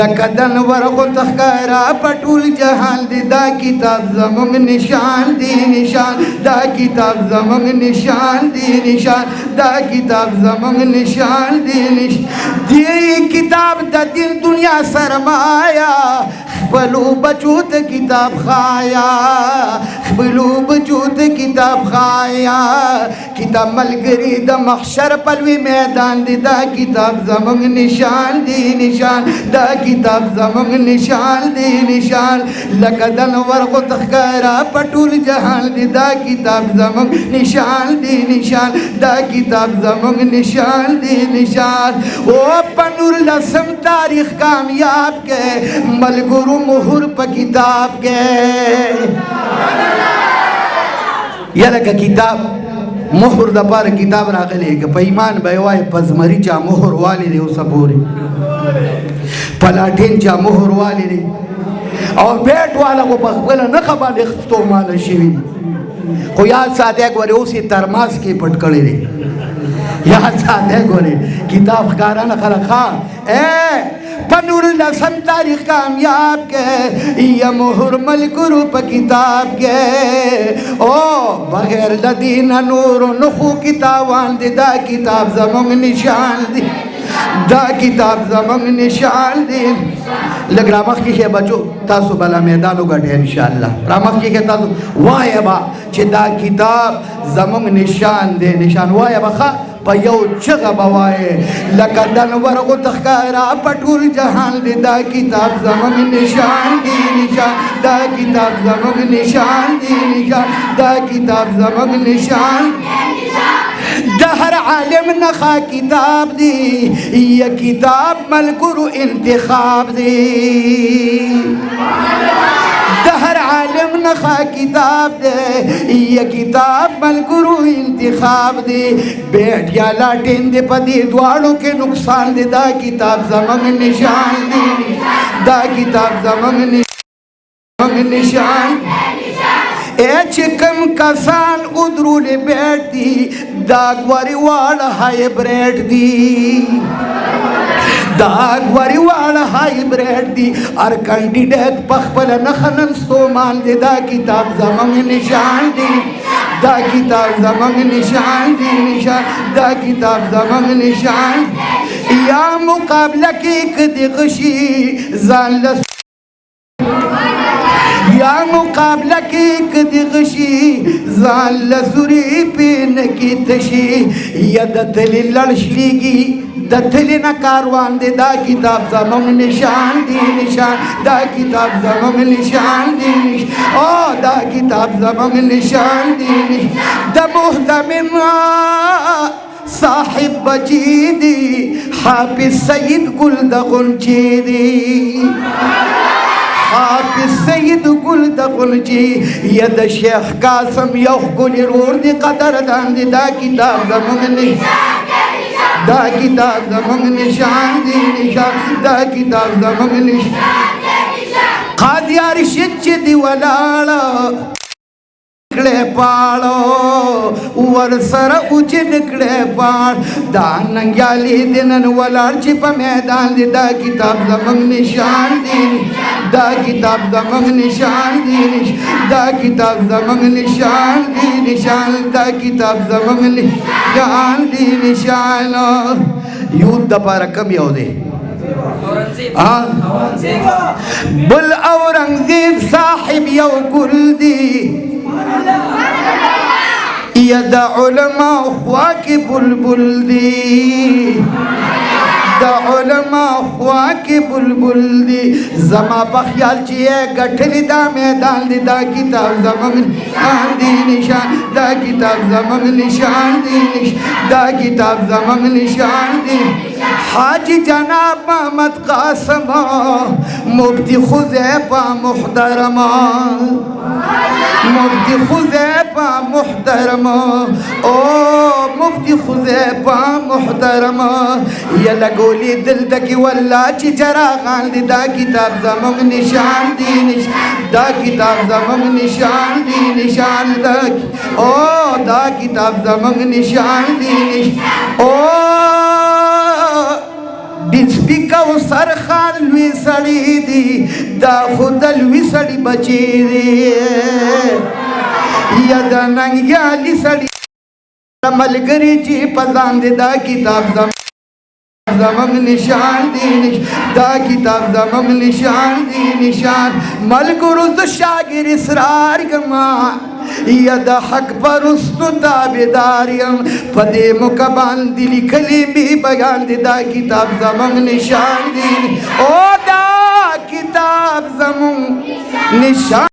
لکدن ورغو تخکارا پټول جهان دی دا کتاب زمونږ نشان دی نشان دا کتاب زمونږ نشان دی نشان دا کتاب زمونږ نشان دی نشان دی کتاب د دین دنیا سرمایا خپلو بچو ته کتاب خایا خپلو بچو ته کتاب خایا کتاب ملګری د محشر پلوی میدان دی دا کتاب زمونږ نشان دی نشان دا کتاب زمونږ نشان دی نشان لکه د نور غو تخکارا پټول جهان دی دا کتاب زمونږ نشان دی نشان دا کتاب زمونږ نشان دی نشان او په 19 تاریخ کامیاب کې ملګرو مهر په کتاب کې یا لکه کتاب مهر د پاره کتاب راغلی که په ایمان به وای پزمری چا مهر والی دی اوسه پورې پلاټین چا مهر والی دی او بیٹ والا کو په خپله نښه باندې ستومانه شوي خو یاد ساتی ګورې اوس یې ترماس کې پټ کړی دی یاد ساتی ګورې کتاب ښکاره نه خلک ښه په 19 تاریخ کامیاب کې یا مهر ملګرو په کتاب کې او بغیر د دین نور نخو کتابان دی دا کتاب زمونږ نشان دی دا کتاب زمونږ نشان دی لږ رامخکې ښې بچو تاسو به لا میدان وګټئ انشاءالله رامخکې ښې تاسو وایه به چې دا کتاب زمونږ نشان دی نشان وایه به ښه په یو چغه به وایې لکه د انور غو تخکارا په ټول جهان دی دا کتاب زمونږ نشان دی نشان دا کتاب زمونږ نشان دی نشان دا کتاب زمونږ نشان د هر عالم نخا کتاب دی یا کتاب ملګرو انتخاب دی د هر عالم نخا کتاب دی یا کتاب ملګرو انتخاب دی بیٹ یا لاټین دی په دې دواړو کې نقصان دی دا کتاب زمونږ نشان دی دا کتاب زمونږ نشان اے چکم کسان ادرولی بیٹ دی داگواری والا ہائیبریڈ دی داگواری والا ہائیبریڈ دی ار کینڈیڈیٹ پخپل نخنن ستومان دی دا کتاب زمونږ نشان دی دا کتاب زمونږ نشان دی نشان دا کتاب زمونږ نشان یا مقابلہ کی کدی غشی ځان لس یا مقابلہ کی کدی غشی ځان لسوری پین کی تشی یا د تلی لړشلیږي د تلی نه کاروان دی دا کتاب زمونږ نشان دی نشان دا کتاب زمونږ نشان دی او دا کتاب زمونږ نشان دی د محتمم صاحب بچی دی حافظ سید گل د غنچی دی حافظ سید گل د غنچی یا د شیخ قاسم یو ښکلی رور دی قدردان دی دا کتاب زمونږ نشان دا کتاب زمونږ نشان دی نشان دا کتاب زمونږ نشان قاضی ارشد چې دی ولاړه نکړې پاړو ور سره اوچ نکړې پاړ دا ننګیالي دی نن ولاړ چې په میدان دی دا کتاب زمونږ نشان دی دا کتاب زمونږ نشان دی دا کتاب زمونږ نشان دی نشان دا کتاب زمونږ نشان دی نشان یود د پاره کم یو دی بل اورنګزیب صاحب یو ګل دی یا دا علماء خوا کی بلبل دی دا علماء خوا کی بلبل دی زما بخیال چیئے گٹھلی دا میدان دی دا کتاب زمونږ نشان دی نشان دا کتاب زمونږ نشان دی دا کتاب زمونږ نشان دی حاجی جناب محمد قاسم مفتی خزیبہ محترم مفتی خزیبہ محترم او مفتی خزیبہ محترم یا لگولی دل تکی واللہ چی چراغان دی دا کتاب زمونږ نشان دی دا کتاب زمونږ نشان دی نشان دا او دا کتاب زمونږ نشان دی او بسپی کوثر خان لوی سړی دی دا خود لوی سړی بچی دی یا دا ننګیالي سړی ملګری چې په ځان دی دا کتاب زمونږ نشان دی دا کتاب زمونږ نشان دی نشان ملګرو د شاګر اسرار کما یا د حق پرستو تابعدار یم په دې موقع باندې لیکلي مې بیان دی دا کتاب زمونږ نشان دی او دا کتاب زمونږ نشان